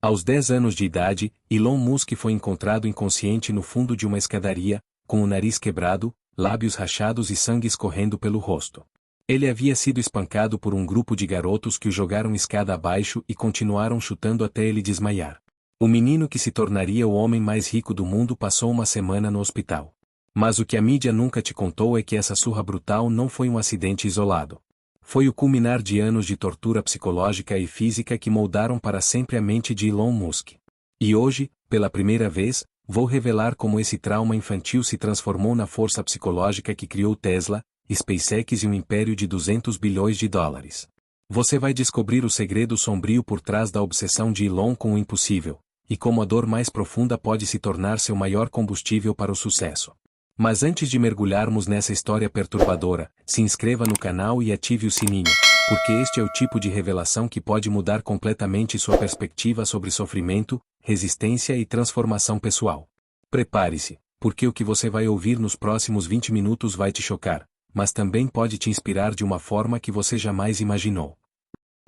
Aos 10 anos de idade, Elon Musk foi encontrado inconsciente no fundo de uma escadaria, com o nariz quebrado, lábios rachados e sangue escorrendo pelo rosto. Ele havia sido espancado por um grupo de garotos que o jogaram escada abaixo e continuaram chutando até ele desmaiar. O menino que se tornaria o homem mais rico do mundo passou uma semana no hospital. Mas o que a mídia nunca te contou é que essa surra brutal não foi um acidente isolado. Foi o culminar de anos de tortura psicológica e física que moldaram para sempre a mente de Elon Musk. E hoje, pela primeira vez, vou revelar como esse trauma infantil se transformou na força psicológica que criou Tesla, SpaceX e um império de 200 bilhões de dólares. Você vai descobrir o segredo sombrio por trás da obsessão de Elon com o impossível, e como a dor mais profunda pode se tornar seu maior combustível para o sucesso. Mas antes de mergulharmos nessa história perturbadora, se inscreva no canal e ative o sininho, porque este é o tipo de revelação que pode mudar completamente sua perspectiva sobre sofrimento, resistência e transformação pessoal. Prepare-se, porque o que você vai ouvir nos próximos 20 minutos vai te chocar, mas também pode te inspirar de uma forma que você jamais imaginou.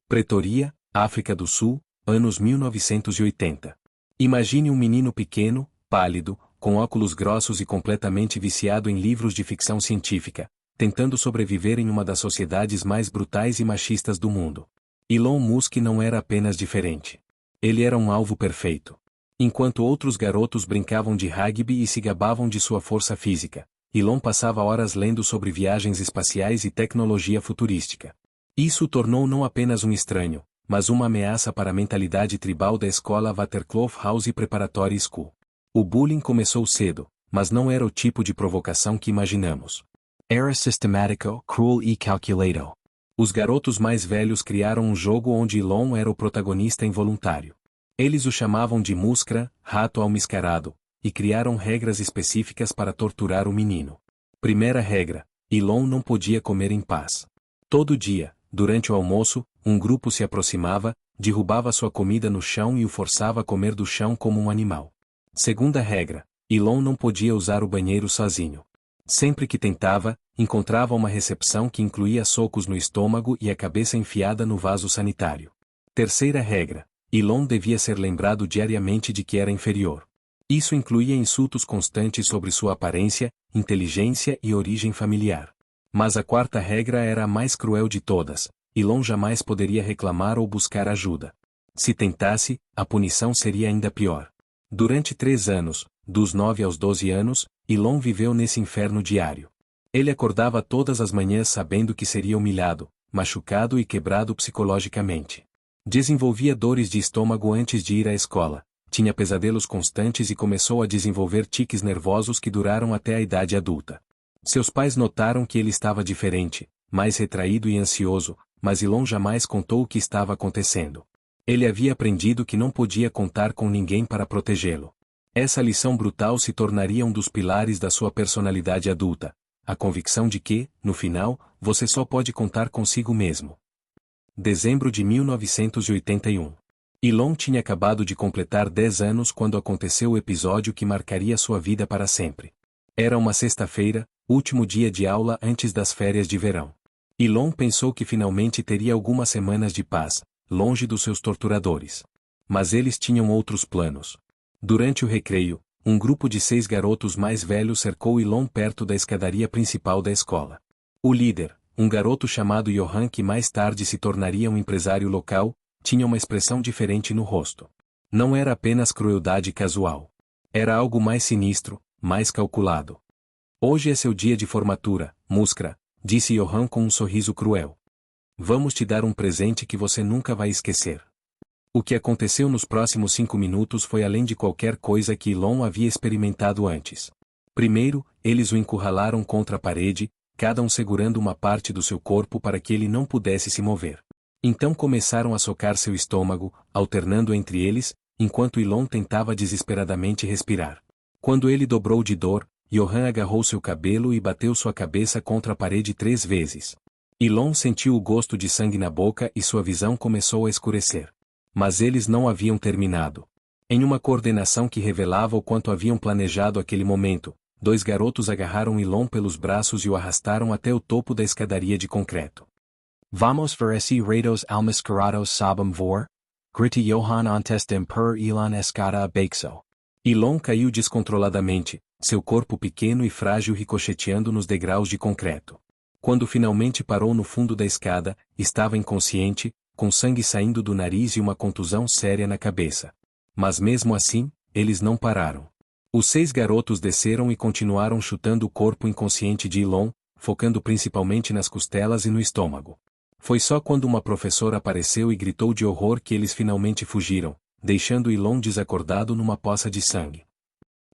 Pretoria, África do Sul, anos 1980. Imagine um menino pequeno, pálido, com óculos grossos e completamente viciado em livros de ficção científica, tentando sobreviver em uma das sociedades mais brutais e machistas do mundo. Elon Musk não era apenas diferente. Ele era um alvo perfeito. Enquanto outros garotos brincavam de rugby e se gabavam de sua força física, Elon passava horas lendo sobre viagens espaciais e tecnologia futurística. Isso o tornou não apenas um estranho, mas uma ameaça para a mentalidade tribal da escola Waterkloof House Preparatory School. O bullying começou cedo, mas não era o tipo de provocação que imaginamos. Era sistemático, cruel e calculado. Os garotos mais velhos criaram um jogo onde Elon era o protagonista involuntário. Eles o chamavam de Muskra, rato almiscarado, e criaram regras específicas para torturar o menino. Primeira regra: Elon não podia comer em paz. Todo dia, durante o almoço, um grupo se aproximava, derrubava sua comida no chão e o forçava a comer do chão como um animal. Segunda regra: Elon não podia usar o banheiro sozinho. Sempre que tentava, encontrava uma recepção que incluía socos no estômago e a cabeça enfiada no vaso sanitário. Terceira regra: Elon devia ser lembrado diariamente de que era inferior. Isso incluía insultos constantes sobre sua aparência, inteligência e origem familiar. Mas a quarta regra era a mais cruel de todas: Elon jamais poderia reclamar ou buscar ajuda. Se tentasse, a punição seria ainda pior. Durante 3 anos, dos 9 aos 12 anos, Elon viveu nesse inferno diário. Ele acordava todas as manhãs sabendo que seria humilhado, machucado e quebrado psicologicamente. Desenvolvia dores de estômago antes de ir à escola, tinha pesadelos constantes e começou a desenvolver tiques nervosos que duraram até a idade adulta. Seus pais notaram que ele estava diferente, mais retraído e ansioso, mas Elon jamais contou o que estava acontecendo. Ele havia aprendido que não podia contar com ninguém para protegê-lo. Essa lição brutal se tornaria um dos pilares da sua personalidade adulta, a convicção de que, no final, você só pode contar consigo mesmo. Dezembro de 1981. Elon tinha acabado de completar 10 anos quando aconteceu o episódio que marcaria sua vida para sempre. Era uma sexta-feira, último dia de aula antes das férias de verão. Elon pensou que finalmente teria algumas semanas de paz, longe dos seus torturadores. Mas eles tinham outros planos. Durante o recreio, um grupo de 6 garotos mais velhos cercou Elon perto da escadaria principal da escola. O líder, um garoto chamado Johan que mais tarde se tornaria um empresário local, tinha uma expressão diferente no rosto. Não era apenas crueldade casual. Era algo mais sinistro, mais calculado. Hoje é seu dia de formatura, Muskra, disse Johan com um sorriso cruel. Vamos te dar um presente que você nunca vai esquecer. O que aconteceu nos próximos 5 minutos foi além de qualquer coisa que Elon havia experimentado antes. Primeiro, eles o encurralaram contra a parede, cada um segurando uma parte do seu corpo para que ele não pudesse se mover. Então começaram a socar seu estômago, alternando entre eles, enquanto Elon tentava desesperadamente respirar. Quando ele dobrou de dor, Johan agarrou seu cabelo e bateu sua cabeça contra a parede 3 vezes. Elon sentiu o gosto de sangue na boca e sua visão começou a escurecer. Mas eles não haviam terminado. Em uma coordenação que revelava o quanto haviam planejado aquele momento, 2 garotos agarraram Elon pelos braços e o arrastaram até o topo da escadaria de concreto. Vamos ver esse ratos almascarados sabem voar? Gritte Johann antestem per Elon escada abaixo. Elon caiu descontroladamente, seu corpo pequeno e frágil ricocheteando nos degraus de concreto. Quando finalmente parou no fundo da escada, estava inconsciente, com sangue saindo do nariz e uma contusão séria na cabeça. Mas mesmo assim, eles não pararam. Os 6 garotos desceram e continuaram chutando o corpo inconsciente de Elon, focando principalmente nas costelas e no estômago. Foi só quando uma professora apareceu e gritou de horror que eles finalmente fugiram, deixando Elon desacordado numa poça de sangue.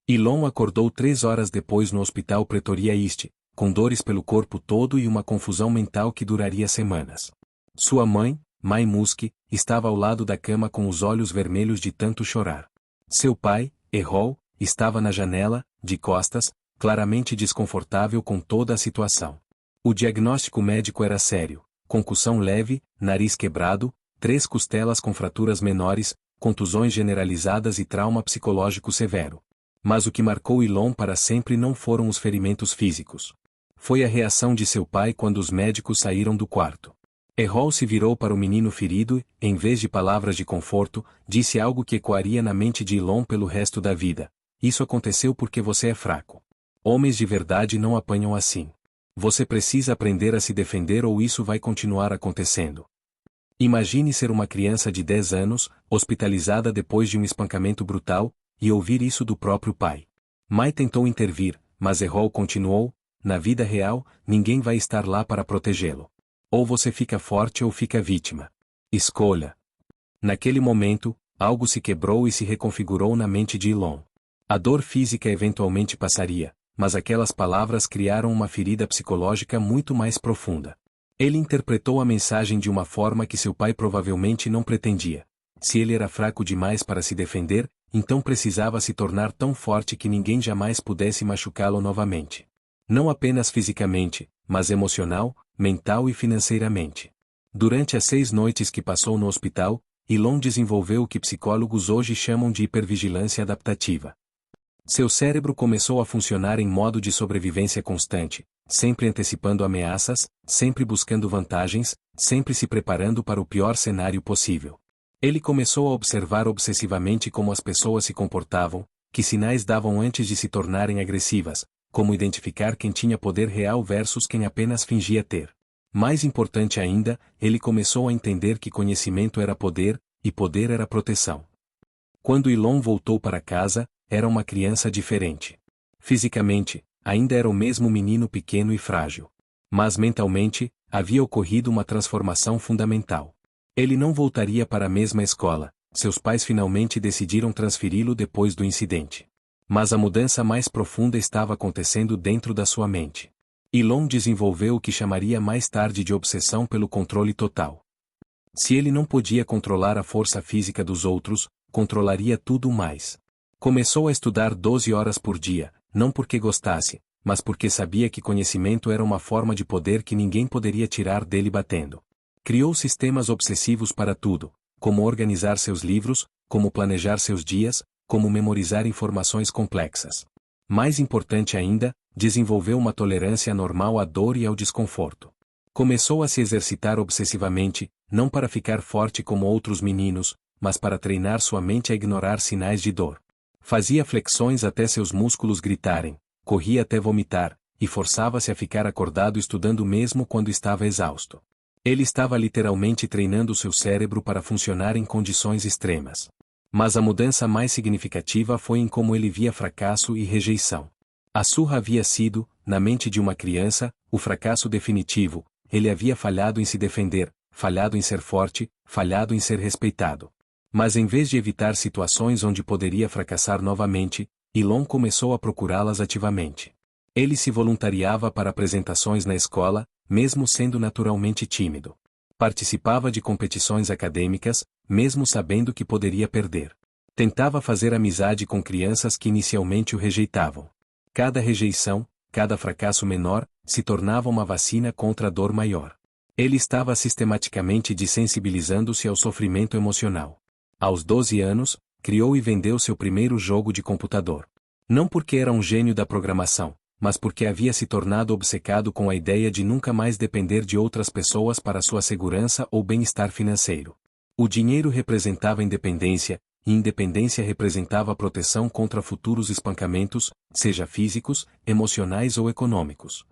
Elon acordou 3 horas depois no Hospital Pretoria East, com dores pelo corpo todo e uma confusão mental que duraria semanas. Sua mãe, Mai Musk, estava ao lado da cama com os olhos vermelhos de tanto chorar. Seu pai, Errol, estava na janela, de costas, claramente desconfortável com toda a situação. O diagnóstico médico era sério: concussão leve, nariz quebrado, 3 costelas com fraturas menores, contusões generalizadas e trauma psicológico severo. Mas o que marcou Elon para sempre não foram os ferimentos físicos. Foi a reação de seu pai quando os médicos saíram do quarto. Errol se virou para o menino ferido e, em vez de palavras de conforto, disse algo que ecoaria na mente de Elon pelo resto da vida: "Isso aconteceu porque você é fraco. Homens de verdade não apanham assim. Você precisa aprender a se defender ou isso vai continuar acontecendo." Imagine ser uma criança de 10 anos, hospitalizada depois de um espancamento brutal, e ouvir isso do próprio pai. Mai tentou intervir, mas Errol continuou: "Na vida real, ninguém vai estar lá para protegê-lo. Ou você fica forte ou fica vítima. Escolha." Naquele momento, algo se quebrou e se reconfigurou na mente de Elon. A dor física eventualmente passaria, mas aquelas palavras criaram uma ferida psicológica muito mais profunda. Ele interpretou a mensagem de uma forma que seu pai provavelmente não pretendia. Se ele era fraco demais para se defender, então precisava se tornar tão forte que ninguém jamais pudesse machucá-lo novamente. Não apenas fisicamente, mas emocional, mental e financeiramente. Durante as 6 noites que passou no hospital, Elon desenvolveu o que psicólogos hoje chamam de hipervigilância adaptativa. Seu cérebro começou a funcionar em modo de sobrevivência constante, sempre antecipando ameaças, sempre buscando vantagens, sempre se preparando para o pior cenário possível. Ele começou a observar obsessivamente como as pessoas se comportavam, que sinais davam antes de se tornarem agressivas, como identificar quem tinha poder real versus quem apenas fingia ter. Mais importante ainda, ele começou a entender que conhecimento era poder, e poder era proteção. Quando Elon voltou para casa, era uma criança diferente. Fisicamente, ainda era o mesmo menino pequeno e frágil. Mas mentalmente, havia ocorrido uma transformação fundamental. Ele não voltaria para a mesma escola, seus pais finalmente decidiram transferi-lo depois do incidente. Mas a mudança mais profunda estava acontecendo dentro da sua mente. Elon desenvolveu o que chamaria mais tarde de obsessão pelo controle total. Se ele não podia controlar a força física dos outros, controlaria tudo mais. Começou a estudar 12 horas por dia, não porque gostasse, mas porque sabia que conhecimento era uma forma de poder que ninguém poderia tirar dele batendo. Criou sistemas obsessivos para tudo: como organizar seus livros, como planejar seus dias, como memorizar informações complexas. Mais importante ainda, desenvolveu uma tolerância anormal à dor e ao desconforto. Começou a se exercitar obsessivamente, não para ficar forte como outros meninos, mas para treinar sua mente a ignorar sinais de dor. Fazia flexões até seus músculos gritarem, corria até vomitar, e forçava-se a ficar acordado estudando mesmo quando estava exausto. Ele estava literalmente treinando seu cérebro para funcionar em condições extremas. Mas a mudança mais significativa foi em como ele via fracasso e rejeição. A surra havia sido, na mente de uma criança, o fracasso definitivo. Ele havia falhado em se defender, falhado em ser forte, falhado em ser respeitado. Mas em vez de evitar situações onde poderia fracassar novamente, Elon começou a procurá-las ativamente. Ele se voluntariava para apresentações na escola, mesmo sendo naturalmente tímido. Participava de competições acadêmicas, mesmo sabendo que poderia perder. Tentava fazer amizade com crianças que inicialmente o rejeitavam. Cada rejeição, cada fracasso menor, se tornava uma vacina contra a dor maior. Ele estava sistematicamente desensibilizando-se ao sofrimento emocional. Aos 12 anos, criou e vendeu seu primeiro jogo de computador. Não porque era um gênio da programação, mas porque havia se tornado obcecado com a ideia de nunca mais depender de outras pessoas para sua segurança ou bem-estar financeiro. O dinheiro representava independência, e independência representava proteção contra futuros espancamentos, seja físicos, emocionais ou econômicos.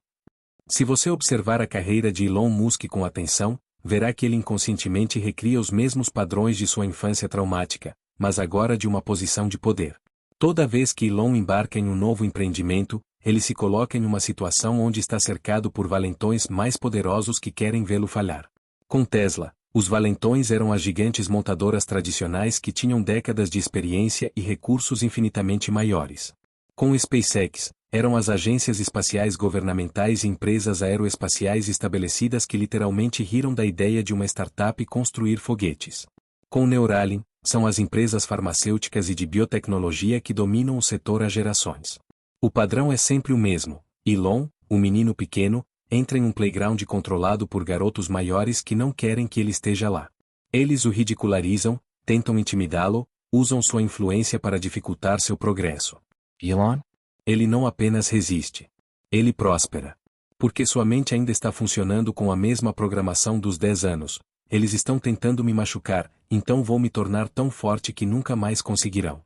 Se você observar a carreira de Elon Musk com atenção, verá que ele inconscientemente recria os mesmos padrões de sua infância traumática, mas agora de uma posição de poder. Toda vez que Elon embarca em um novo empreendimento, ele se coloca em uma situação onde está cercado por valentões mais poderosos que querem vê-lo falhar. Com Tesla, os valentões eram as gigantes montadoras tradicionais que tinham décadas de experiência e recursos infinitamente maiores. Com o SpaceX, eram as agências espaciais governamentais e empresas aeroespaciais estabelecidas que literalmente riram da ideia de uma startup construir foguetes. Com Neuralink, são as empresas farmacêuticas e de biotecnologia que dominam o setor há gerações. O padrão é sempre o mesmo: Elon, o menino pequeno, entra em um playground controlado por garotos maiores que não querem que ele esteja lá. Eles o ridicularizam, tentam intimidá-lo, usam sua influência para dificultar seu progresso. Elon? Ele não apenas resiste. Ele próspera. Porque sua mente ainda está funcionando com a mesma programação dos 10 anos. Eles estão tentando me machucar, então vou me tornar tão forte que nunca mais conseguirão.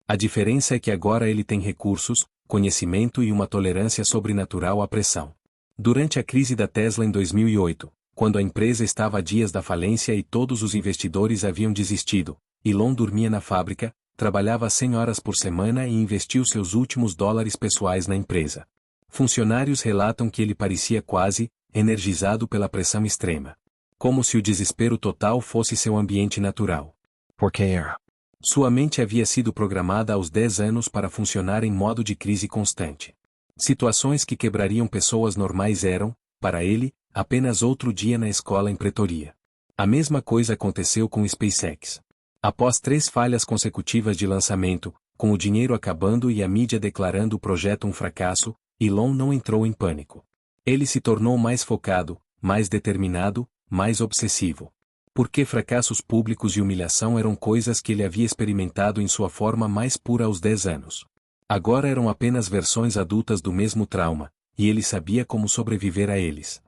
A diferença é que agora ele tem recursos, conhecimento e uma tolerância sobrenatural à pressão. Durante a crise da Tesla em 2008, quando a empresa estava a dias da falência e todos os investidores haviam desistido, Elon dormia na fábrica, trabalhava 100 horas por semana e investiu seus últimos dólares pessoais na empresa. Funcionários relatam que ele parecia quase energizado pela pressão extrema. Como se o desespero total fosse seu ambiente natural. Porque era. Sua mente havia sido programada aos 10 anos para funcionar em modo de crise constante. Situações que quebrariam pessoas normais eram, para ele, apenas outro dia na escola em Pretoria. A mesma coisa aconteceu com o SpaceX. Após 3 falhas consecutivas de lançamento, com o dinheiro acabando e a mídia declarando o projeto um fracasso, Elon não entrou em pânico. Ele se tornou mais focado, mais determinado, mais obsessivo. Porque fracassos públicos e humilhação eram coisas que ele havia experimentado em sua forma mais pura aos 10 anos. Agora eram apenas versões adultas do mesmo trauma, e ele sabia como sobreviver a eles.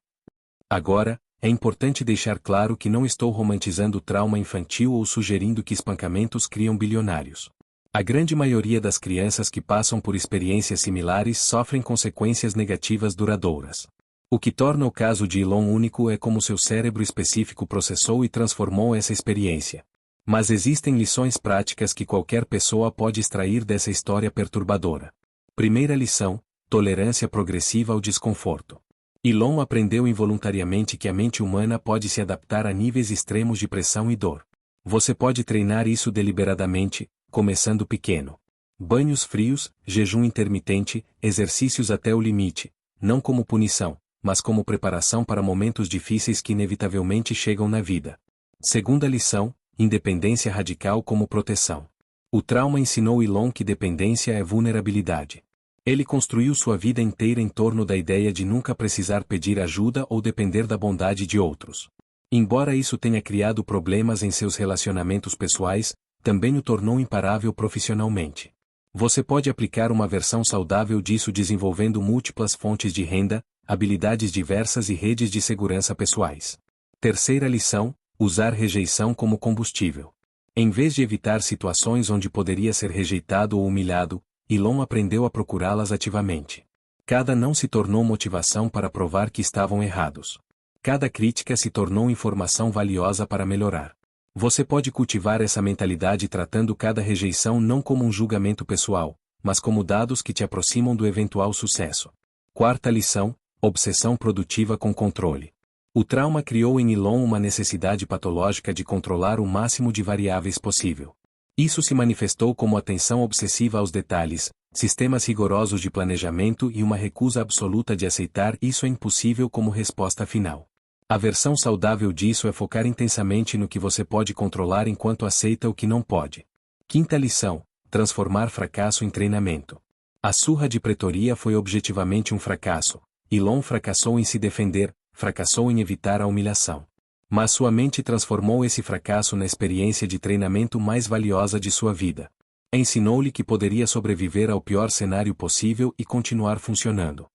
Agora, é importante deixar claro que não estou romantizando o trauma infantil ou sugerindo que espancamentos criam bilionários. A grande maioria das crianças que passam por experiências similares sofrem consequências negativas duradouras. O que torna o caso de Elon único é como seu cérebro específico processou e transformou essa experiência. Mas existem lições práticas que qualquer pessoa pode extrair dessa história perturbadora. Primeira lição: tolerância progressiva ao desconforto. Elon aprendeu involuntariamente que a mente humana pode se adaptar a níveis extremos de pressão e dor. Você pode treinar isso deliberadamente, começando pequeno. Banhos frios, jejum intermitente, exercícios até o limite, não como punição, mas como preparação para momentos difíceis que inevitavelmente chegam na vida. Segunda lição: independência radical como proteção. O trauma ensinou Elon que dependência é vulnerabilidade. Ele construiu sua vida inteira em torno da ideia de nunca precisar pedir ajuda ou depender da bondade de outros. Embora isso tenha criado problemas em seus relacionamentos pessoais, também o tornou imparável profissionalmente. Você pode aplicar uma versão saudável disso desenvolvendo múltiplas fontes de renda, habilidades diversas e redes de segurança pessoais. Terceira lição: usar rejeição como combustível. Em vez de evitar situações onde poderia ser rejeitado ou humilhado, Elon aprendeu a procurá-las ativamente. Cada não se tornou motivação para provar que estavam errados. Cada crítica se tornou informação valiosa para melhorar. Você pode cultivar essa mentalidade tratando cada rejeição não como um julgamento pessoal, mas como dados que te aproximam do eventual sucesso. Quarta lição: obsessão produtiva com controle. O trauma criou em Elon uma necessidade patológica de controlar o máximo de variáveis possível. Isso se manifestou como atenção obsessiva aos detalhes, sistemas rigorosos de planejamento e uma recusa absoluta de aceitar isso é impossível como resposta final. A versão saudável disso é focar intensamente no que você pode controlar enquanto aceita o que não pode. Quinta lição: transformar fracasso em treinamento. A surra de Pretoria foi objetivamente um fracasso. Elon fracassou em se defender, fracassou em evitar a humilhação. Mas sua mente transformou esse fracasso na experiência de treinamento mais valiosa de sua vida. Ensinou-lhe que poderia sobreviver ao pior cenário possível e continuar funcionando.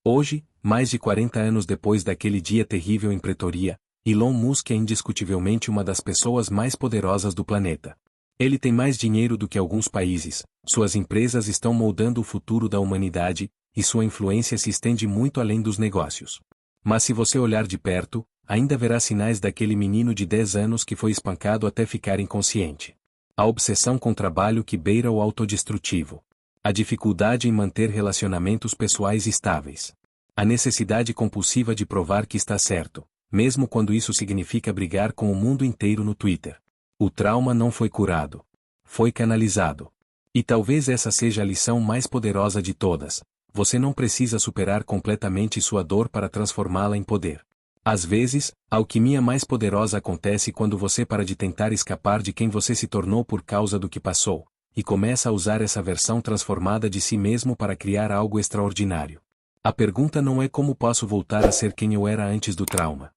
Hoje, mais de 40 anos depois daquele dia terrível em Pretoria, Elon Musk é indiscutivelmente uma das pessoas mais poderosas do planeta. Ele tem mais dinheiro do que alguns países, suas empresas estão moldando o futuro da humanidade, e sua influência se estende muito além dos negócios. Mas se você olhar de perto, ainda verá sinais daquele menino de 10 anos que foi espancado até ficar inconsciente. A obsessão com trabalho que beira o autodestrutivo. A dificuldade em manter relacionamentos pessoais estáveis. A necessidade compulsiva de provar que está certo, mesmo quando isso significa brigar com o mundo inteiro no Twitter. O trauma não foi curado. Foi canalizado. E talvez essa seja a lição mais poderosa de todas. Você não precisa superar completamente sua dor para transformá-la em poder. Às vezes, a alquimia mais poderosa acontece quando você para de tentar escapar de quem você se tornou por causa do que passou, e começa a usar essa versão transformada de si mesmo para criar algo extraordinário. A pergunta não é como posso voltar a ser quem eu era antes do trauma.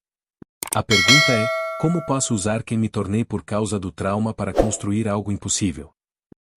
A pergunta é, como posso usar quem me tornei por causa do trauma para construir algo impossível?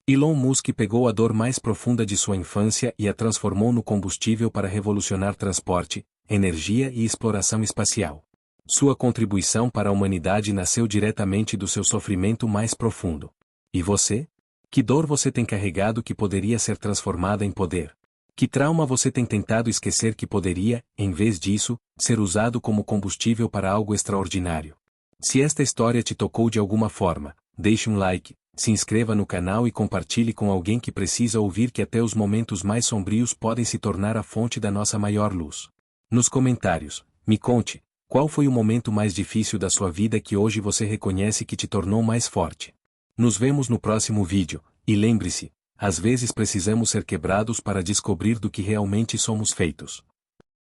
Elon Musk pegou a dor mais profunda de sua infância e a transformou no combustível para revolucionar transporte, energia e exploração espacial. Sua contribuição para a humanidade nasceu diretamente do seu sofrimento mais profundo. E você? Que dor você tem carregado que poderia ser transformada em poder? Que trauma você tem tentado esquecer que poderia, em vez disso, ser usado como combustível para algo extraordinário? Se esta história te tocou de alguma forma, deixe um like, se inscreva no canal e compartilhe com alguém que precisa ouvir que até os momentos mais sombrios podem se tornar a fonte da nossa maior luz. Nos comentários, me conte, qual foi o momento mais difícil da sua vida que hoje você reconhece que te tornou mais forte? Nos vemos no próximo vídeo, e lembre-se, às vezes precisamos ser quebrados para descobrir do que realmente somos feitos.